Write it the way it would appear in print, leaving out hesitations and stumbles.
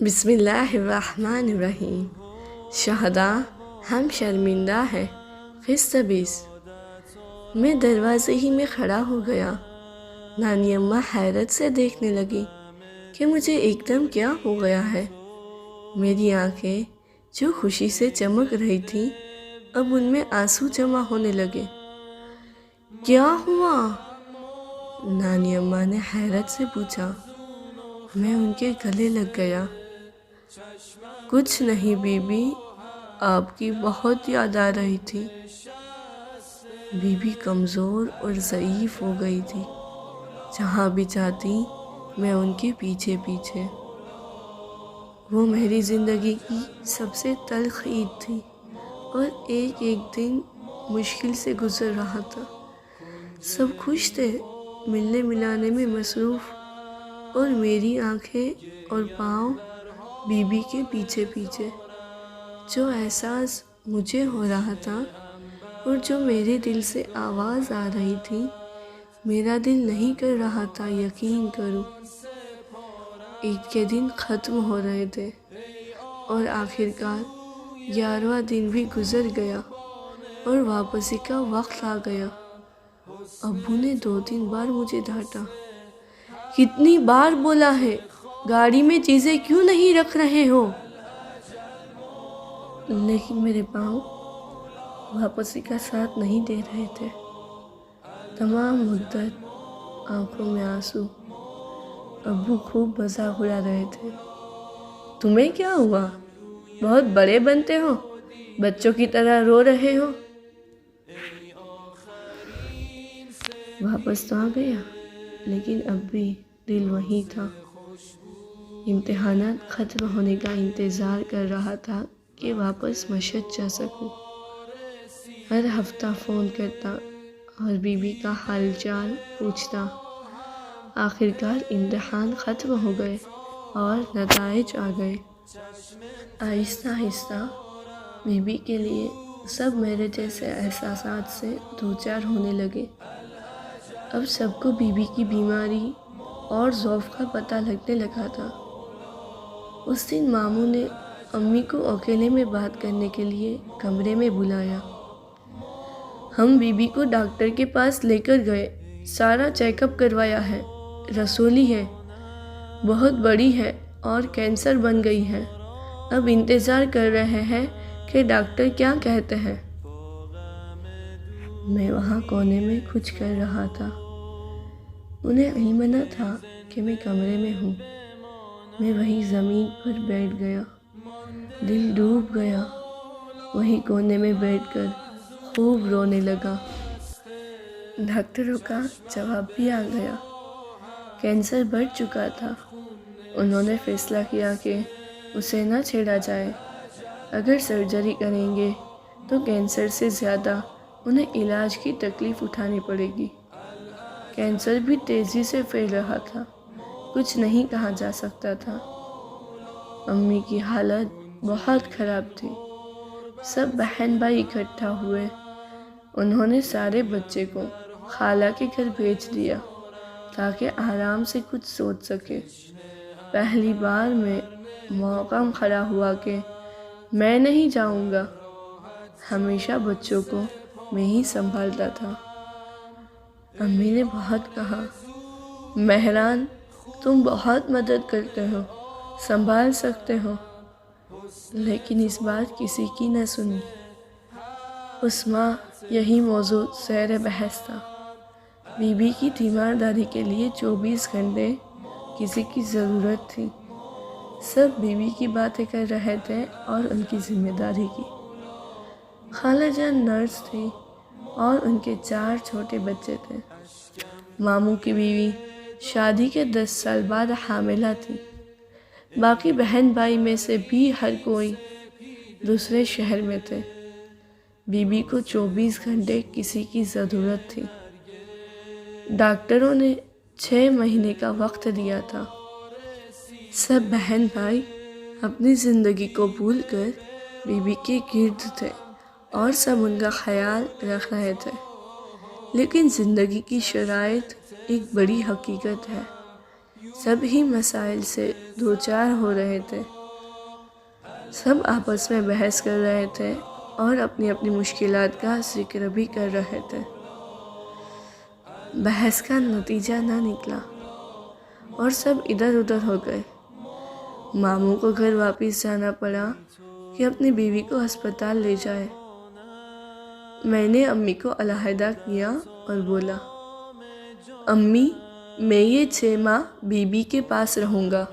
بسم اللہ الرحمن الرحیم۔ شہدا ہم شرمندہ ہیں۔ قسط 20۔ میں دروازے ہی میں کھڑا ہو گیا۔ نانی اماں حیرت سے دیکھنے لگی کہ مجھے ایک دم کیا ہو گیا ہے۔ میری آنکھیں جو خوشی سے چمک رہی تھیں اب ان میں آنسو جمع ہونے لگے۔ کیا ہوا؟ نانی اماں نے حیرت سے پوچھا۔ میں ان کے گلے لگ گیا۔ کچھ نہیں بی بی، آپ کی بہت یاد آ رہی تھی۔ بی بی کمزور اور ضعیف ہو گئی تھی۔ جہاں بھی جاتی میں ان کے پیچھے پیچھے۔ وہ میری زندگی کی سب سے تلخ عید تھی اور ایک ایک دن مشکل سے گزر رہا تھا۔ سب خوش تھے، ملنے ملانے میں مصروف، اور میری آنکھیں اور پاؤں بی بی کے پیچھے پیچھے۔ جو احساس مجھے ہو رہا تھا اور جو میرے دل سے آواز آ رہی تھی، میرا دل نہیں کر رہا تھا یقین کروں۔ عید کے دن ختم ہو رہے تھے اور آخرکار 11واں دن بھی گزر گیا اور واپسی کا وقت آ گیا۔ ابو نے 2-3 بار مجھے ڈانٹا۔ کتنی بار بولا ہے گاڑی میں چیزیں کیوں نہیں رکھ رہے ہو؟ لیکن میرے پاؤں واپسی کا ساتھ نہیں دے رہے تھے۔ تمام مدت آنکھوں میں آنسو۔ ابو خوب مذاق اڑا رہے تھے۔ تمہیں کیا ہوا؟ بہت بڑے بنتے ہو، بچوں کی طرح رو رہے ہو۔ واپس تو آ گیا لیکن اب بھی دل وہیں تھا۔ امتحانات ختم ہونے کا انتظار کر رہا تھا کہ واپس مشہد جا سکوں۔ ہر ہفتہ فون کرتا اور بی بی کا حال چال پوچھتا۔ آخرکار امتحان ختم ہو گئے اور نتائج آ گئے۔ آہستہ آہستہ بی بی کے لیے سب میرے جیسے احساسات سے دوچار ہونے لگے۔ اب سب کو بی بی کی بیماری اور ضعف کا پتہ لگنے لگا تھا۔ اس دن ماموں نے امی کو اکیلے میں بات کرنے کے لیے کمرے میں بلایا۔ ہم بی بی کو ڈاکٹر کے پاس لے کر گئے، سارا چیک اپ کروایا ہے، رسولی ہے، بہت بڑی ہے اور کینسر بن گئی ہے۔ اب انتظار کر رہے ہیں کہ ڈاکٹر کیا کہتے ہیں۔ میں وہاں کونے میں کچھ کر رہا تھا۔ انہیں علم نہ تھا کہ میں کمرے میں ہوں۔ میں وہیں زمین پر بیٹھ گیا، دل ڈوب گیا۔ وہیں کونے میں بیٹھ کر خوب رونے لگا۔ ڈاکٹروں کا جواب بھی آ گیا۔ کینسر بڑھ چکا تھا۔ انہوں نے فیصلہ کیا کہ اسے نہ چھیڑا جائے۔ اگر سرجری کریں گے تو کینسر سے زیادہ انہیں علاج کی تکلیف اٹھانی پڑے گی۔ کینسر بھی تیزی سے پھیل رہا تھا، کچھ نہیں کہا جا سکتا تھا۔ امی کی حالت بہت خراب تھی۔ سب بہن بھائی اکٹھا ہوئے۔ انہوں نے سارے بچے کو خالہ کے گھر بھیج دیا تاکہ آرام سے کچھ سوچ سکے۔ پہلی بار میں موقع کھڑا ہوا کہ میں نہیں جاؤں گا۔ ہمیشہ بچوں کو میں ہی سنبھالتا تھا۔ امی نے بہت کہا، مہران تم بہت مدد کرتے ہو، سنبھال سکتے ہو، لیکن اس بار کسی کی نہ سنی۔ اس ماہ یہی موضوع زیر بحث تھا۔ بی بی کی تیمارداری کے لیے 24 گھنٹے کسی کی ضرورت تھی۔ سب بی بی کی باتیں کر رہے تھے اور ان کی ذمہ داری کی۔ خالہ جان نرس تھی اور ان کے 4 چھوٹے بچے تھے۔ ماموں کی بیوی شادی کے 10 سال بعد حاملہ تھی۔ باقی بہن بھائی میں سے بھی ہر کوئی دوسرے شہر میں تھے۔ بی بی کو 24 گھنٹے کسی کی ضرورت تھی۔ ڈاکٹروں نے 6 مہینے کا وقت دیا تھا۔ سب بہن بھائی اپنی زندگی کو بھول کر بی بی کے گرد تھے اور سب ان کا خیال رکھ رہے تھے۔ لیکن زندگی کی شرائط ایک بڑی حقیقت ہے۔ سب ہی مسائل سے دوچار ہو رہے تھے۔ سب آپس میں بحث کر رہے تھے اور اپنی اپنی مشکلات کا ذکر بھی کر رہے تھے۔ بحث کا نتیجہ نہ نکلا اور سب ادھر ادھر ہو گئے۔ ماموں کو گھر واپس جانا پڑا کہ اپنی بیوی کو ہسپتال لے جائے۔ میں نے امی کو علیحدہ کیا اور بولا، امی، میں یہ 6 ماہ بی بی کے پاس رہوں گا۔